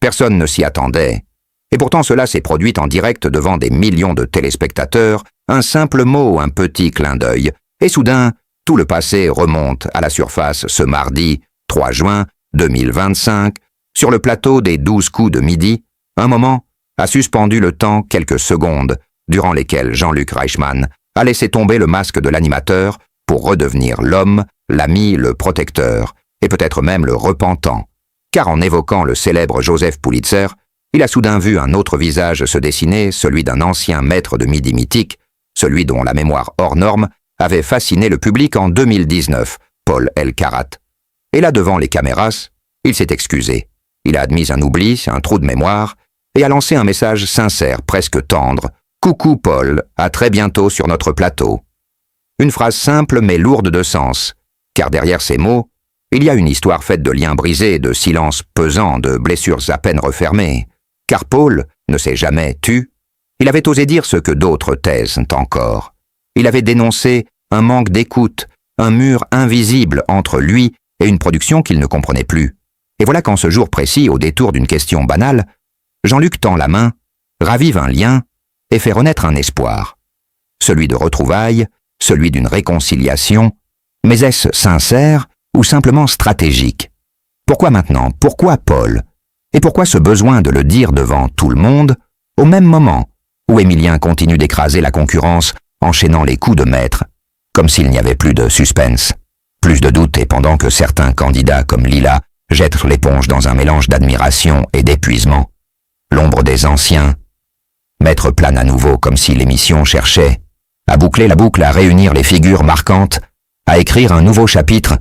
Personne ne s'y attendait. Et pourtant cela s'est produit en direct devant des millions de téléspectateurs, un simple mot, un petit clin d'œil, et soudain, tout le passé remonte à la surface ce mardi 3 juin 2025, sur le plateau des 12 coups de midi, un moment a suspendu le temps quelques secondes, durant lesquelles Jean-Luc Reichmann a laissé tomber le masque de l'animateur pour redevenir l'homme, l'ami, le protecteur, et peut-être même le repentant. Car en évoquant le célèbre Joseph Pulitzer, il a soudain vu un autre visage se dessiner, celui d'un ancien maître de midi mythique, celui dont la mémoire hors norme avait fasciné le public en 2019, Paul Elkarat. Et là devant les caméras, il s'est excusé. Il a admis un oubli, un trou de mémoire, et a lancé un message sincère, presque tendre. « Coucou Paul, à très bientôt sur notre plateau ». Une phrase simple mais lourde de sens, car derrière ces mots, il y a une histoire faite de liens brisés, de silences pesants, de blessures à peine refermées. Car Paul ne s'est jamais tu. Il avait osé dire ce que d'autres taisent encore. Il avait dénoncé un manque d'écoute, un mur invisible entre lui et une production qu'il ne comprenait plus. Et voilà qu'en ce jour précis, au détour d'une question banale, Jean-Luc tend la main, ravive un lien et fait renaître un espoir. Celui de retrouvailles, celui d'une réconciliation, mais est-ce sincère ou simplement stratégique? Pourquoi maintenant? Pourquoi Paul? Et pourquoi ce besoin de le dire devant tout le monde, au même moment où Émilien continue d'écraser la concurrence, enchaînant les coups de maître, comme s'il n'y avait plus de suspense, plus de doute, et pendant que certains candidats comme Lila jettent l'éponge dans un mélange d'admiration et d'épuisement, l'ombre des anciens, Maître plane à nouveau comme si l'émission cherchait à boucler la boucle, à réunir les figures marquantes, à écrire un nouveau chapitre,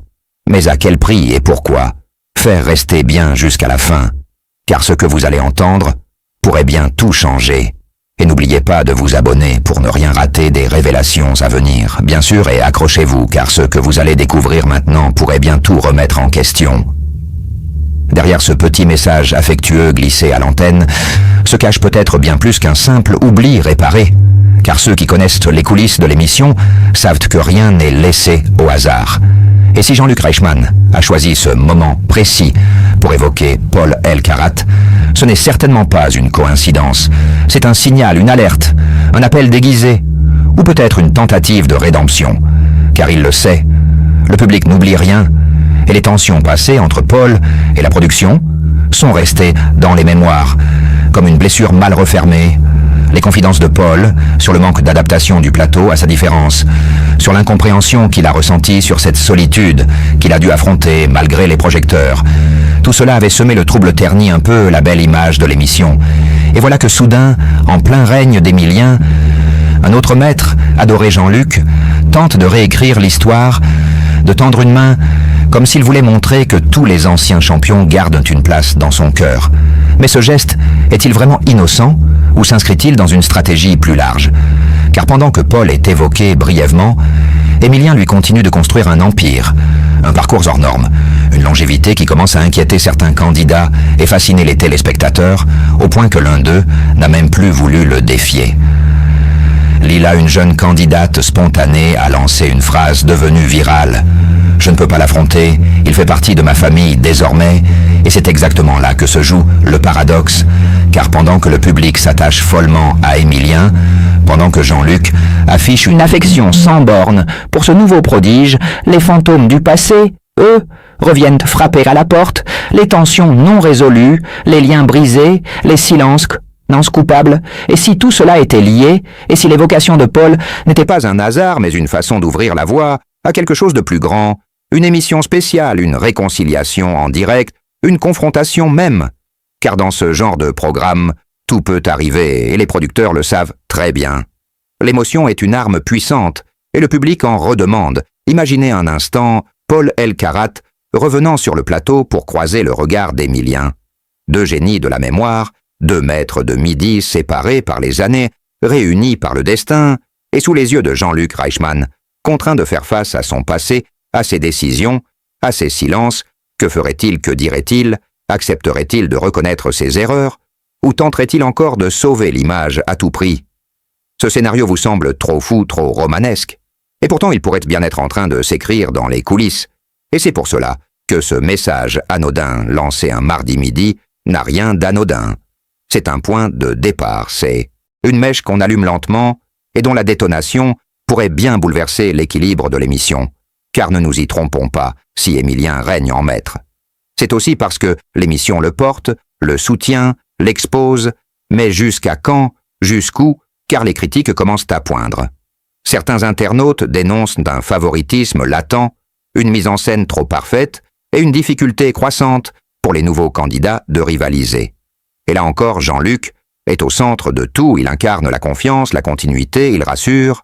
mais à quel prix et pourquoi? Faire rester bien jusqu'à la fin, car ce que vous allez entendre pourrait bien tout changer. Et n'oubliez pas de vous abonner pour ne rien rater des révélations à venir, bien sûr, et accrochez-vous, car ce que vous allez découvrir maintenant pourrait bien tout remettre en question. Derrière ce petit message affectueux glissé à l'antenne, se cache peut-être bien plus qu'un simple oubli réparé, car ceux qui connaissent les coulisses de l'émission savent que rien n'est laissé au hasard. Et si Jean-Luc Reichmann a choisi ce moment précis pour évoquer Paul Elkarat, ce n'est certainement pas une coïncidence. C'est un signal, une alerte, un appel déguisé, ou peut-être une tentative de rédemption. Car il le sait, le public n'oublie rien, et les tensions passées entre Paul et la production sont restées dans les mémoires, comme une blessure mal refermée. Les confidences de Paul sur le manque d'adaptation du plateau à sa différence, sur l'incompréhension qu'il a ressentie, sur cette solitude qu'il a dû affronter malgré les projecteurs. Tout cela avait semé le trouble, terni un peu la belle image de l'émission. Et voilà que soudain, en plein règne d'Émilien, un autre maître, adoré Jean-Luc, tente de réécrire l'histoire, de tendre une main, comme s'il voulait montrer que tous les anciens champions gardent une place dans son cœur. Mais ce geste est-il vraiment innocent ou s'inscrit-il dans une stratégie plus large? Car pendant que Paul est évoqué brièvement, Émilien lui continue de construire un empire, un parcours hors norme, une longévité qui commence à inquiéter certains candidats et fasciner les téléspectateurs, au point que l'un d'eux n'a même plus voulu le défier. Lila, une jeune candidate spontanée, a lancé une phrase devenue virale. « Je ne peux pas l'affronter, il fait partie de ma famille désormais. » Et c'est exactement là que se joue le paradoxe, car pendant que le public s'attache follement à Émilien, pendant que Jean-Luc affiche une affection sans borne pour ce nouveau prodige, les fantômes du passé, eux, reviennent frapper à la porte, les tensions non résolues, les liens brisés, les silences coupables. Et si tout cela était lié, et si l'évocation de Paul n'était pas un hasard, mais une façon d'ouvrir la voie à quelque chose de plus grand, une émission spéciale, une réconciliation en direct, une confrontation même. Car dans ce genre de programme, tout peut arriver, et les producteurs le savent très bien. L'émotion est une arme puissante, et le public en redemande. Imaginez un instant Paul Elkarat revenant sur le plateau pour croiser le regard d'Émilien. Deux génies de la mémoire, deux maîtres de midi séparés par les années, réunis par le destin, et sous les yeux de Jean-Luc Reichmann, contraint de faire face à son passé, à ses décisions, à ses silences. Que ferait-il, que dirait-il? Accepterait-il de reconnaître ses erreurs? Ou tenterait-il encore de sauver l'image à tout prix? Ce scénario vous semble trop fou, trop romanesque. Et pourtant il pourrait bien être en train de s'écrire dans les coulisses. Et c'est pour cela que ce message anodin lancé un mardi midi n'a rien d'anodin. C'est un point de départ, c'est une mèche qu'on allume lentement et dont la détonation pourrait bien bouleverser l'équilibre de l'émission. Car ne nous y trompons pas, si Émilien règne en maître. C'est aussi parce que l'émission le porte, le soutient, l'expose, mais jusqu'à quand, jusqu'où, car les critiques commencent à poindre. Certains internautes dénoncent d'un favoritisme latent, une mise en scène trop parfaite et une difficulté croissante pour les nouveaux candidats de rivaliser. Et là encore, Jean-Luc est au centre de tout, il incarne la confiance, la continuité, il rassure,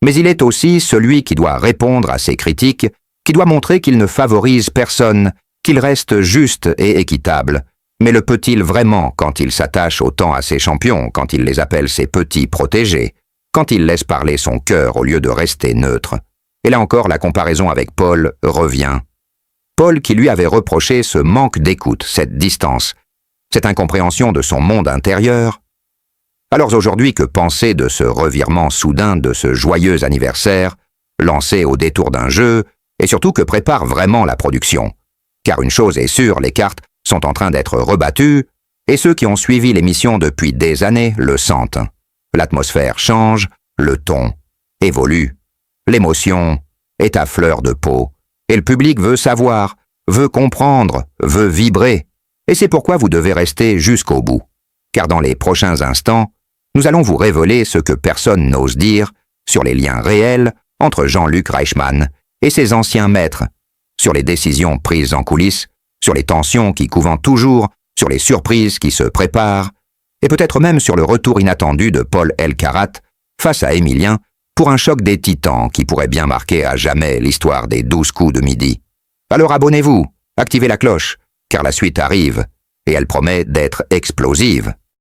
mais il est aussi celui qui doit répondre à ces critiques, qui doit montrer qu'il ne favorise personne, qu'il reste juste et équitable. Mais le peut-il vraiment quand il s'attache autant à ses champions, quand il les appelle ses petits protégés, quand il laisse parler son cœur au lieu de rester neutre? Et là encore, la comparaison avec Paul revient. Paul qui lui avait reproché ce manque d'écoute, cette distance, cette incompréhension de son monde intérieur. Alors aujourd'hui, que penser de ce revirement soudain de ce joyeux anniversaire, lancé au détour d'un jeu, et surtout que prépare vraiment la production? Car une chose est sûre, les cartes sont en train d'être rebattues, et ceux qui ont suivi l'émission depuis des années le sentent. L'atmosphère change, le ton évolue, l'émotion est à fleur de peau, et le public veut savoir, veut comprendre, veut vibrer, et c'est pourquoi vous devez rester jusqu'au bout. Car dans les prochains instants, nous allons vous révéler ce que personne n'ose dire sur les liens réels entre Jean-Luc Reichmann et ses anciens maîtres, sur les décisions prises en coulisses, sur les tensions qui couvent toujours, sur les surprises qui se préparent, et peut-être même sur le retour inattendu de Paul Elkarat face à Émilien pour un choc des titans qui pourrait bien marquer à jamais l'histoire des 12 coups de midi. Alors abonnez-vous, activez la cloche, car la suite arrive, et elle promet d'être explosive.